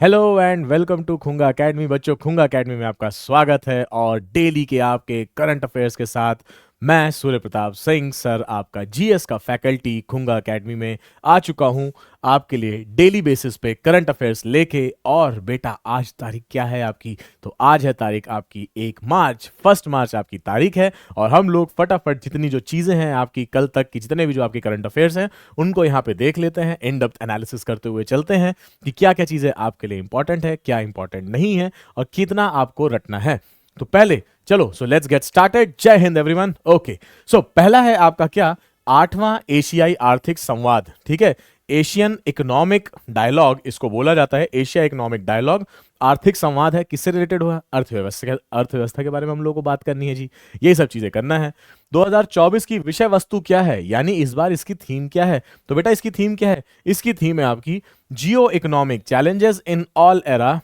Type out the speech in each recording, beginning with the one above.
Hello and welcome to Khunga academy. बच्चों, Khunga academy में आपका स्वागत है और डेली के आपके करंट अफेयर्स के साथ मैं सूर्य प्रताप सिंह सर आपका जीएस का फैकल्टी खुंगा एकेडमी में आ चुका हूं आपके लिए डेली बेसिस पे करंट अफेयर्स लेके। और बेटा, आज तारीख क्या है आपकी? तो आज है तारीख आपकी 1 मार्च, 1 मार्च आपकी तारीख है। और हम लोग फटाफट जितनी जो चीज़ें हैं आपकी कल तक की, जितने भी जो आपके करंट अफेयर्स हैं उनको यहाँ पे देख लेते हैं, इन डेप्थ एनालिसिस करते हुए चलते हैं कि क्या क्या चीज़ें आपके लिए इंपॉर्टेंट है, क्या इंपॉर्टेंट नहीं है और कितना आपको रटना है। तो पहले चलो, सो लेट्स गेट स्टार्टेड। जय हिंद एवरीवन। ओके, सो पहला है आपका क्या, 8वां एशियाई आर्थिक संवाद। ठीक है, एशियन इकोनॉमिक डायलॉग इसको बोला जाता है, एशिया इकोनॉमिक डायलॉग। आर्थिक संवाद है, किससे रिलेटेड हुआ? अर्थव्यवस्था के बारे में हम लोगों को बात करनी है जी, यही सब चीजें करना है। 2024 की विषय वस्तु क्या है, यानी इस बार इसकी थीम क्या है? तो बेटा इसकी थीम क्या है? इसकी थीम है आपकी जियो economic challenges in all era,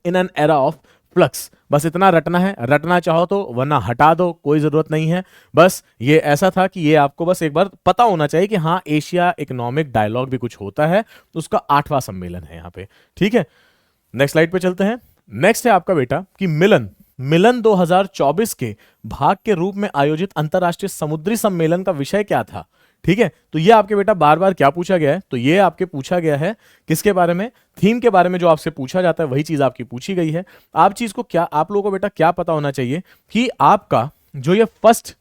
in an era of flux. बस इतना रटना है, रटना चाहो तो, वरना हटा दो, कोई जरूरत नहीं है। बस ये ऐसा था कि ये आपको बस एक बार पता होना चाहिए कि हाँ, एशिया इकोनॉमिक डायलॉग भी कुछ होता है, उसका 8वां सम्मेलन है यहाँ पे। ठीक है, नेक्स्ट स्लाइड पे चलते हैं। नेक्स्ट है आपका बेटा कि मिलन मिलन 2024 के भाग के रूप में आयोजित अंतरराष्ट्रीय समुद्री सम्मेलन का विषय क्या था? ठीक है, तो ये आपके बेटा बार बार क्या पूछा गया है? तो ये आपके पूछा गया है किसके बारे में? थीम के बारे में। जो आपसे पूछा जाता है वही चीज आपकी पूछी गई है। आप चीज को क्या, आप लोगों को बेटा क्या पता होना चाहिए कि आपका जो ये फर्स्ट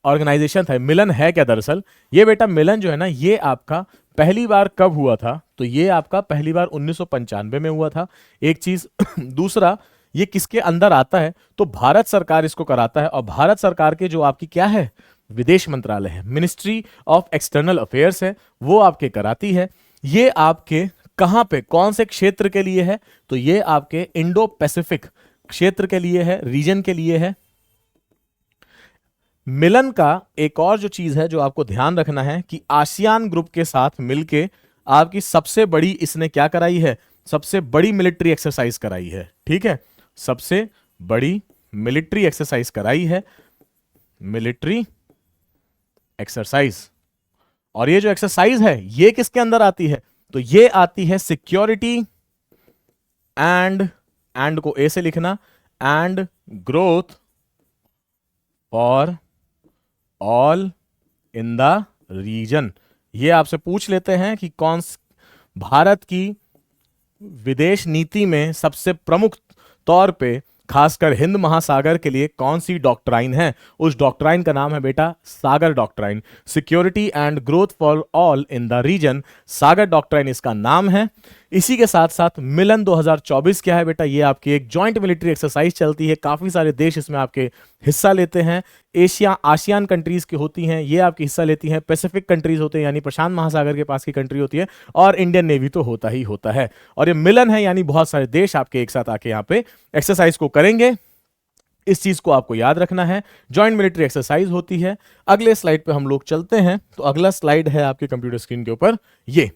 ऑर्गेनाइजेशन था, मिलन है क्या दरअसल? ये बेटा मिलन जो है ना, ये आपका पहली बार कब हुआ था? तो ये आपका पहली बार 1995 में हुआ था, एक चीज। दूसरा, ये किसके अंदर आता है? तो भारत सरकार इसको कराता है, और भारत सरकार के जो आपकी क्या है, विदेश मंत्रालय है, मिनिस्ट्री ऑफ एक्सटर्नल अफेयर्स है, वो आपके कराती है। ये आपके कहां पे, कौन से क्षेत्र के लिए है? तो ये आपके इंडो पैसिफिक क्षेत्र के लिए है, रीजन के लिए है। मिलन का एक और जो चीज है जो आपको ध्यान रखना है कि आसियान ग्रुप के साथ मिलके आपकी सबसे बड़ी इसने क्या कराई है? सबसे बड़ी मिलिट्री एक्सरसाइज कराई है। ठीक है, सबसे बड़ी मिलिट्री एक्सरसाइज कराई है, मिलिट्री एक्सरसाइज। और ये जो एक्सरसाइज है ये किसके अंदर आती है? तो ये आती है सिक्योरिटी एंड को ए से लिखना, and growth for all in the region. ये आपसे पूछ लेते हैं कि कौन भारत की विदेश नीति में सबसे प्रमुख तौर पे खासकर हिंद महासागर के लिए कौन सी डॉक्ट्राइन है? उस डॉक्ट्राइन का नाम है बेटा SAGAR doctrine, security and growth for all in the region, SAGAR doctrine इसका नाम है। इसी के साथ साथ मिलन 2024 क्या है बेटा? ये आपकी एक जॉइंट मिलिट्री एक्सरसाइज चलती है, काफी सारे देश इसमें आपके हिस्सा लेते हैं। एशिया आसियान कंट्रीज की होती हैं, ये आपकी हिस्सा लेती हैं। पैसिफिक कंट्रीज होते हैं, यानी प्रशांत महासागर के पास की कंट्री होती है, और इंडियन नेवी तो होता ही होता है। और ये मिलन है, यानी बहुत सारे देश आपके एक साथ आके यहाँ पे एक्सरसाइज को करेंगे। इस चीज को आपको याद रखना है, जॉइंट मिलिट्री एक्सरसाइज होती है। अगले स्लाइड पे हम लोग चलते हैं। तो अगला स्लाइड है आपके कंप्यूटर स्क्रीन के ऊपर। ये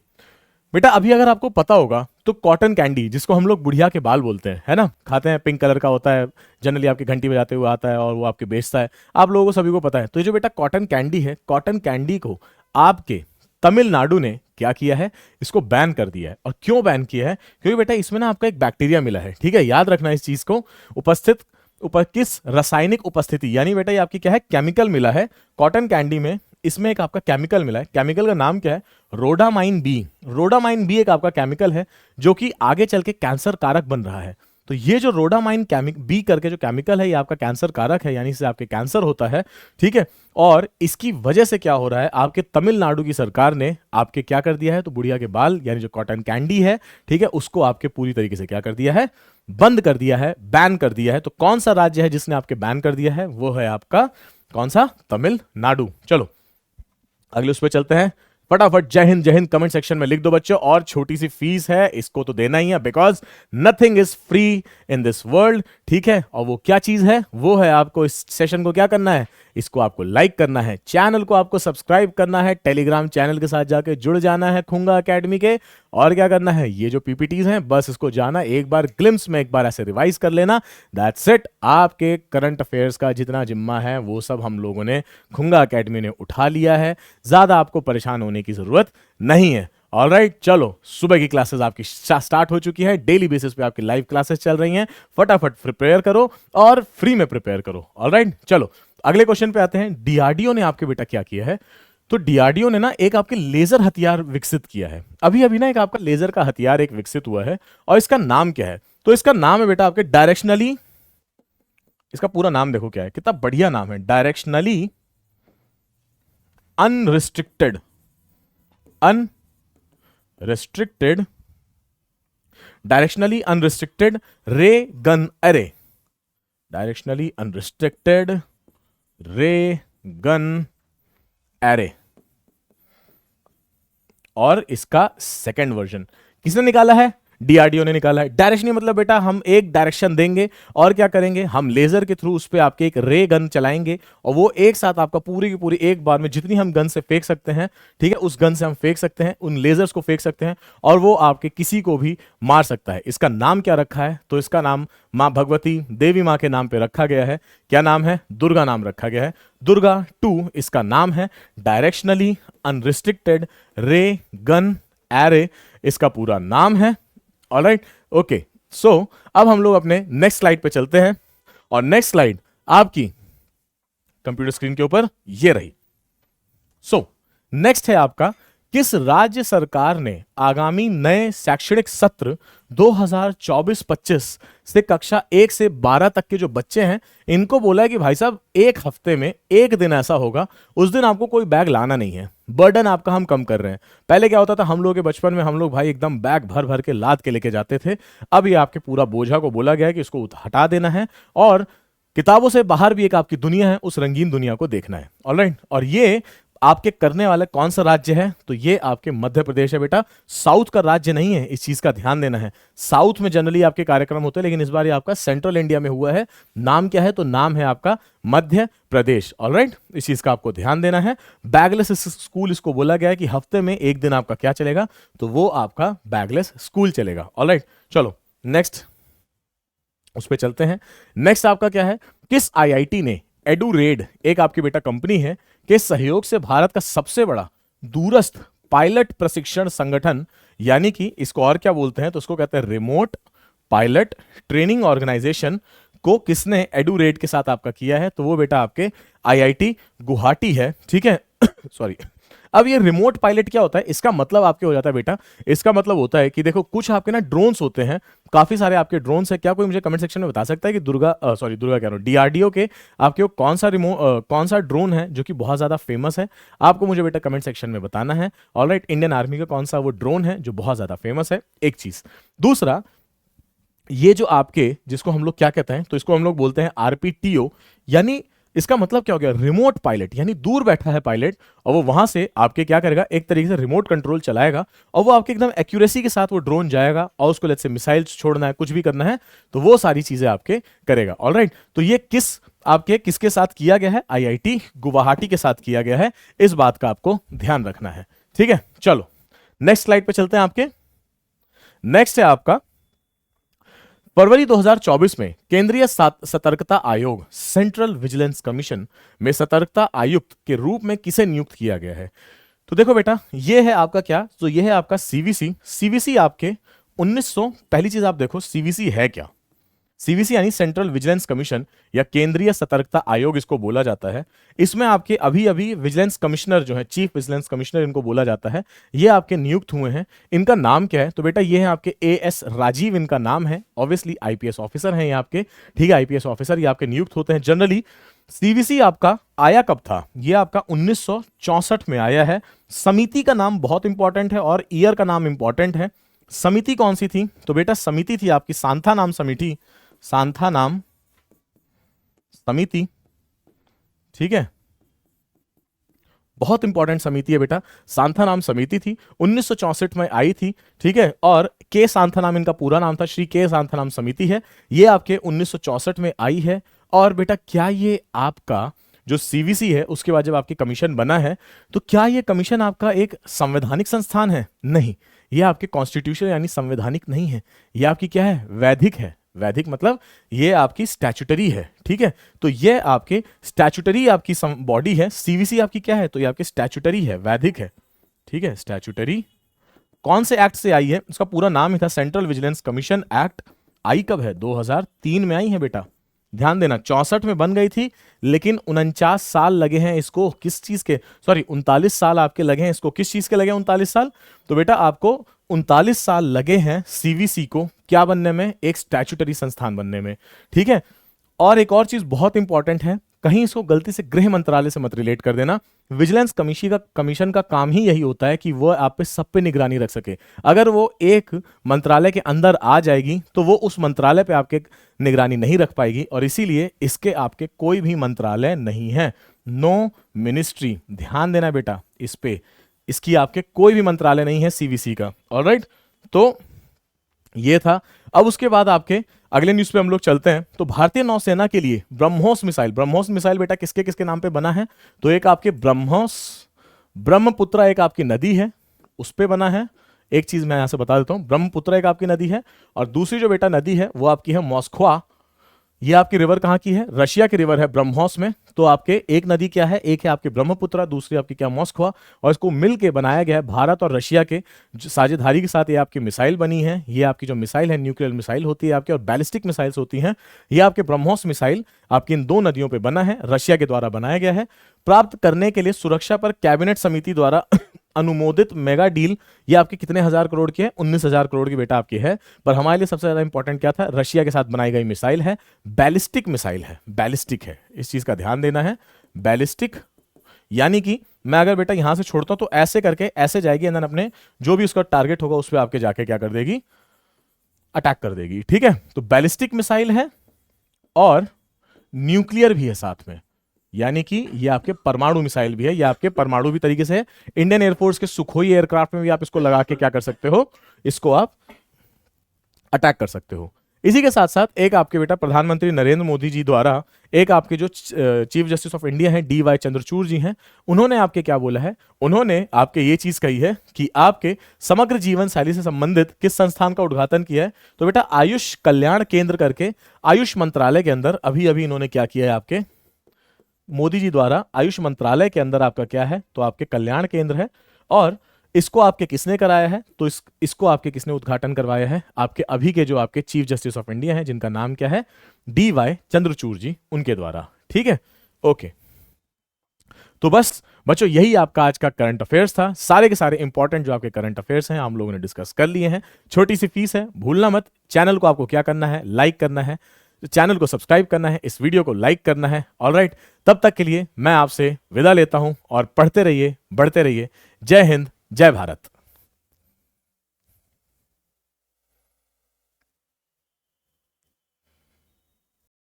बेटा अभी अगर आपको पता होगा तो कॉटन कैंडी, जिसको हम लोग बुढ़िया के बाल बोलते हैं, है ना, खाते हैं, पिंक कलर का होता है, जनरली आपकी घंटी बजाते हुए आता है और वो आपके बेचता है, आप लोगों को सभी को पता है। तो ये जो बेटा कॉटन कैंडी है, कॉटन कैंडी को आपके तमिलनाडु ने क्या किया है? इसको बैन कर दिया है। और क्यों बैन किया है? क्योंकि बेटा इसमें ना आपका एक बैक्टीरिया मिला है। ठीक है, याद रखना इस चीज को। उपस्थित किस रासायनिक उपस्थिति, यानी बेटा ये आपकी क्या है, केमिकल मिला है कॉटन कैंडी में। इसमें एक आपका केमिकल मिला है, केमिकल का नाम क्या है? Rhodamine B. रोडामाइन बी एक आपका केमिकल है जो कि आगे चल के कैंसर कारक बन रहा है। तो ये जो रोडामाइन बी करके जो केमिकल है, ये आपका कैंसर कारक है, यानी इससे आपके कैंसर होता है। ठीक है, और इसकी वजह से क्या हो रहा है, आपके तमिलनाडु की सरकार ने आपके क्या कर दिया है? तो बुढ़िया के बाल यानी जो कॉटन कैंडी है, ठीक है, उसको आपके पूरी तरीके से क्या कर दिया है? बंद कर दिया है, बैन कर दिया है। तो कौन सा राज्य है जिसने आपके बैन कर दिया है? वो है आपका कौन सा? तमिलनाडु। चलो अगले उस पर चलते हैं। फटाफट जय हिंद कमेंट सेक्शन में लिख दो बच्चों। और छोटी सी फीस है, इसको तो देना ही है, because nothing is free in this world. ठीक है, और वो क्या चीज है? वो है आपको इस सेशन को क्या करना है? इसको आपको लाइक करना है, चैनल को आपको सब्सक्राइब करना है, टेलीग्राम चैनल के साथ जाके जुड़ जाना है खुंगा एकेडमी के। और क्या करना है? ये जो पीपीटीज हैं बस इसको जाना एक बार ग्लिम्स में, एक बार ऐसे रिवाइज कर लेना। That's it. आपके करंट अफेयर्स का जितना जिम्मा है वो सब हम लोगों ने खुंगा एकेडमी ने उठा लिया है, ज्यादा आपको परेशान होने की जरूरत नहीं है। ऑलराइट, चलो सुबह की क्लासेस आपकी स्टार्ट हो चुकी है, डेली बेसिस पे आपकी लाइव क्लासेस चल रही हैं, फटाफट प्रिपेयर करो और फ्री में प्रिपेयर करो। ऑलराइट, चलो अगले क्वेश्चन पे आते हैं। डीआरडीओ ने आपके बेटा क्या किया है? तो डीआरडीओ ने ना एक आपके लेजर हथियार विकसित किया है। अभी अभी ना एक आपका लेजर का हथियार एक विकसित हुआ है, और इसका नाम क्या है? तो इसका नाम है बेटा आपके डायरेक्शनली, इसका पूरा नाम देखो क्या है, कितना बढ़िया नाम है, डायरेक्शनली अनरिस्ट्रिक्टेड डायरेक्शनली अनरिस्ट्रिक्टेड रे गन एरे, डायरेक्शनली अनरिस्ट्रिक्टेड रे गन एरे। और इसका सेकंड वर्जन किसने निकाला है? डीआरडीओ ने निकाला है। डायरेक्शन मतलब बेटा हम एक डायरेक्शन देंगे और क्या करेंगे, हम लेजर के थ्रू उस पर आपके एक रे गन चलाएंगे, और वो एक साथ आपका पूरी की पूरी एक बार में जितनी हम गन से फेंक सकते हैं, ठीक है, उस गन से हम फेंक सकते हैं, उन लेजर्स को फेंक सकते हैं, और वो आपके किसी को भी मार सकता है। इसका नाम क्या रखा है? तो इसका नाम मां भगवती देवी मां के नाम पे रखा गया है। क्या नाम है? दुर्गा नाम रखा गया है। दुर्गा 2 इसका नाम है। डायरेक्शनली अनरिस्ट्रिक्टेड रे गन एरे इसका पूरा नाम है। ऑलराइट, ओके, सो अब हम लोग अपने नेक्स्ट स्लाइड पे चलते हैं, और नेक्स्ट स्लाइड आपकी कंप्यूटर स्क्रीन के ऊपर ये रही। सो नेक्स्ट है आपका, किस राज्य सरकार ने आगामी नए शैक्षणिक सत्र 2024-25 से कक्षा 1 से 12 तक के जो बच्चे हैं, इनको बोला है कि भाई साहब एक हफ्ते में एक दिन ऐसा होगा, उस दिन आपको कोई बैग लाना नहीं है, बर्डन आपका हम कम कर रहे हैं। पहले क्या होता था, हम लोग के बचपन में हम लोग भाई एकदम बैग भर भर के लाद के लेके जाते थे। अब ये आपके पूरा बोझा को बोला गया है कि इसको हटा देना है, और किताबों से बाहर भी एक आपकी दुनिया है, उस रंगीन दुनिया को देखना है। ऑलराइट, और ये आपके करने वाले कौन सा राज्य है? तो ये आपके मध्य प्रदेश है बेटा। साउथ का राज्य नहीं है, इस चीज का ध्यान देना है। साउथ में जनरली आपके कार्यक्रम होते हैं, लेकिन इस बार ये आपका सेंट्रल इंडिया में हुआ है। नाम क्या है? तो नाम है आपका मध्य प्रदेश। ऑलराइट, इस चीज का आपको ध्यान देना है। बैगलेस स्कूल इसको बोला गया है कि हफ्ते में एक दिन आपका क्या चलेगा? तो वो आपका बैगलेस स्कूल चलेगा। ऑलराइट, चलो नेक्स्ट उस पर चलते हैं। नेक्स्ट आपका क्या है? किस आईआईटी ने एडुरेड, एक आपकी बेटा कंपनी है, के सहयोग से भारत का सबसे बड़ा दूरस्थ पायलट प्रशिक्षण संगठन, यानी कि इसको और क्या बोलते हैं, तो उसको कहते हैं रिमोट पायलट ट्रेनिंग ऑर्गेनाइजेशन, को किसने एडुरेड के साथ आपका किया है? तो वो बेटा आपके आईआईटी गुवाहाटी है। ठीक है सॉरी। अब ये रिमोट पायलट क्या होता है? इसका मतलब आपके हो जाता है बेटा, इसका मतलब होता है कि देखो कुछ आपके ना ड्रोन्स होते हैं, काफी सारे आपके ड्रोन्स है। क्या कोई मुझे कमेंट सेक्शन में बता सकता है कि दुर्गा कह रहा हूं, डीआरडीओ के आपके वो कौन सा ड्रोन है जो कि बहुत ज्यादा फेमस है? आपको मुझे बेटा कमेंट सेक्शन में बताना है। ऑलराइट, इंडियन आर्मी का कौन सा वो ड्रोन है जो बहुत ज्यादा फेमस है? एक चीज। दूसरा, ये जो आपके जिसको हम लोग क्या कहते हैं, तो इसको हम लोग बोलते हैं आरपीटीओ, यानी इसका मतलब क्या हो गया? रिमोट पायलट, यानी दूर बैठा है पायलट, और वो वहां से आपके क्या करेगा? एक तरीके से रिमोट कंट्रोल चलाएगा, और वो आपके एकदम एक्यूरेसी के साथ वो ड्रोन जाएगा, और उसको लेट से मिसाइल्स छोड़ना है, कुछ भी करना है, तो वो सारी चीजें आपके करेगा। ऑलराइट, तो ये किसके साथ किया गया है? आईआईटी गुवाहाटी के साथ किया गया है। इस बात का आपको ध्यान रखना है। ठीक है, चलो नेक्स्ट स्लाइड पे चलते हैं। आपके नेक्स्ट है आपका, फरवरी 2024 में केंद्रीय सतर्कता आयोग सेंट्रल विजिलेंस कमीशन में सतर्कता आयुक्त के रूप में किसे नियुक्त किया गया है? तो देखो बेटा, ये है आपका क्या? तो ये है आपका सीवीसी। सीवीसी आपके 1900, पहली चीज आप देखो सीवीसी है क्या? सीवीसी यानी सेंट्रल विजिलेंस कमीशन या केंद्रीय सतर्कता आयोग इसको बोला जाता है। इसमें आपके अभी अभी विजिलेंस कमिश्नर जो है, चीफ विजिलेंस कमिश्नर इनको बोला जाता है, ये आपके नियुक्त हुए हैं। इनका नाम क्या है? तो बेटा ये है आपके एएस राजीव इनका नाम है। ऑब्वियसली आईपीएस ऑफिसर हैं ये आपके, ठीक है, आईपीएस ऑफिसर ये आपके नियुक्त होते हैं जनरली। सीवीसी आपका आया कब था? ये आपका 1964 में आया है। समिति का नाम बहुत इंपॉर्टेंट है और ईयर का नाम इंपॉर्टेंट है। समिति कौन सी थी? तो बेटा समिति थी आपकी सांथा नाम समिति, सांथा नाम समिति। ठीक है, बहुत इंपॉर्टेंट समिति है बेटा, सांथा नाम समिति थी, 1964 में आई थी। ठीक है, और के सांथा नाम इनका पूरा नाम था, श्री के सांथा नाम समिति है। ये आपके 1964 में आई है। और बेटा क्या ये आपका जो सीवीसी है उसके बाद जब आपकी कमीशन बना है, तो क्या ये कमीशन आपका एक संवैधानिक संस्थान है? नहीं, ये आपके कॉन्स्टिट्यूशन यानी संवैधानिक नहीं है, ये आपकी क्या है? वैधिक है। वैधिक मतलब ये आपकी स्टैच्यूटरी है। ठीक है, तो ये आपके स्टैच्यूटरी आपकी बॉडी है। सीवीसी आपकी क्या है? तो ये आपकी स्टैच्यूटरी है, वैधिक है। ठीक है, स्टैच्यूटरी कौन से एक्ट से आई है? उसका पूरा नाम ही था सेंट्रल विजिलेंस कमीशन एक्ट। आई कब है? 2003 में आई है बेटा, ध्यान देना। 64 में बन गई थी, लेकिन 49 साल लगे हैं इसको, किस चीज के, सॉरी 39 साल आपके लगे हैं इसको, किस चीज के लगे हैं 39 साल? तो बेटा आपको 39 साल लगे हैं सीवीसी को क्या बनने में? एक स्टैट्यूटरी संस्थान बनने में, ठीक है। और एक और चीज बहुत इंपॉर्टेंट है, कहीं इसको गलती से गृह मंत्रालय से मत रिलेट कर देना। विजिलेंस कमीशन का काम ही यही होता है कि वो आप पे सब पे निगरानी रख सके। अगर वो एक मंत्रालय के अंदर आ जाएगी तो वो उस मंत्रालय पे आपके निगरानी नहीं रख पाएगी, और इसीलिए इसके आपके कोई भी मंत्रालय नहीं है, नो मिनिस्ट्री। ध्यान देना बेटा इस पे, इसकी आपके कोई भी मंत्रालय नहीं है सीवीसी का। ऑलराइट, तो ये था। अब उसके बाद आपके अगले न्यूज पे हम लोग चलते हैं। तो भारतीय नौसेना के लिए ब्रह्मोस मिसाइल, ब्रह्मोस मिसाइल बेटा किसके किसके नाम पे बना है? तो एक आपके ब्रह्मपुत्र एक आपकी नदी है, उस पे बना है। एक चीज मैं यहां से बता देता हूं, ब्रह्मपुत्र एक आपकी नदी है, और दूसरी जो बेटा नदी है वो आपकी है मॉस्को। ये आपकी रिवर कहां की है? रशिया की रिवर है ब्रह्मोस में। तो आपके एक नदी क्या है? एक है आपकी ब्रह्मपुत्र, दूसरी आपकी क्या? मॉस्को। और इसको मिलके बनाया गया है भारत और रशिया के साझेदारी के साथ। ये आपकी मिसाइल बनी है। ये आपकी जो मिसाइल है न्यूक्लियर मिसाइल होती है आपकी, और बैलिस्टिक मिसाइल्स होती हैं। ये आपके ब्रह्मोस मिसाइल आपकी इन दो नदियों पर बना है, रशिया के द्वारा बनाया गया है। प्राप्त करने के लिए सुरक्षा पर कैबिनेट समिति द्वारा अनुमोदित मेगा डील, ये आपके कितने हजार करोड़ की है? 19,000 करोड़ की बेटा आपकी है। पर हमारे लिए सबसे ज्यादा इंपॉर्टेंट क्या था? रशिया के साथ बनाई गई मिसाइल है, बैलिस्टिक मिसाइल है, बैलिस्टिक है, इस चीज का ध्यान देना है। बैलिस्टिक यानी कि मैं अगर बेटा यहां से छोड़ता हूं तो ऐसे करके ऐसे जाएगी, एंड अपने जो भी उसका टारगेट होगा उस पर आपके जाके क्या कर देगी? अटैक कर देगी, ठीक है। तो बैलिस्टिक मिसाइल है और न्यूक्लियर भी है साथ में, यानी कि ये आपके परमाणु मिसाइल भी है। ये आपके परमाणु भी तरीके से इंडियन एयरफोर्स के सुखोई एयरक्राफ्ट में भी आप इसको लगा के क्या कर सकते हो? इसको आप अटैक कर सकते हो। इसी के साथ साथ एक आपके बेटा प्रधानमंत्री नरेंद्र मोदी जी द्वारा एक आपके जो चीफ जस्टिस ऑफ इंडिया हैं DY चंद्रचूड़ जी हैं, उन्होंने आपके क्या बोला है? उन्होंने आपके ये चीज कही है कि आपके समग्र जीवन शैली से संबंधित किस संस्थान का उद्घाटन किया है? तो बेटा आयुष कल्याण केंद्र करके आयुष मंत्रालय के अंदर अभी अभी इन्होंने क्या किया है? आपके मोदी जी द्वारा आयुष मंत्रालय के अंदर आपका क्या है? तो आपके कल्याण केंद्र है। और इसको आपके किसने कराया है? तो इसको आपके किसने उद्घाटन करवाया है? आपके अभी के जो आपके चीफ जस्टिस ऑफ इंडिया हैं, जिनका नाम क्या है? DY चंद्रचूड़ जी, उनके द्वारा, ठीक है। ओके, तो बस बच्चों यही आपका आज का करंट अफेयर्स था। सारे के सारे इंपॉर्टेंट जो आपके करंट अफेयर्स हैं हम लोगों ने डिस्कस कर लिए हैं। छोटी सी फीस है, भूलना मत। चैनल को आपको क्या करना है? लाइक करना है, चैनल को सब्सक्राइब करना है, इस वीडियो को लाइक करना है। ऑलराइट, तब तक के लिए मैं आपसे विदा लेता हूं, और पढ़ते रहिए, बढ़ते रहिए। जय हिंद, जय भारत।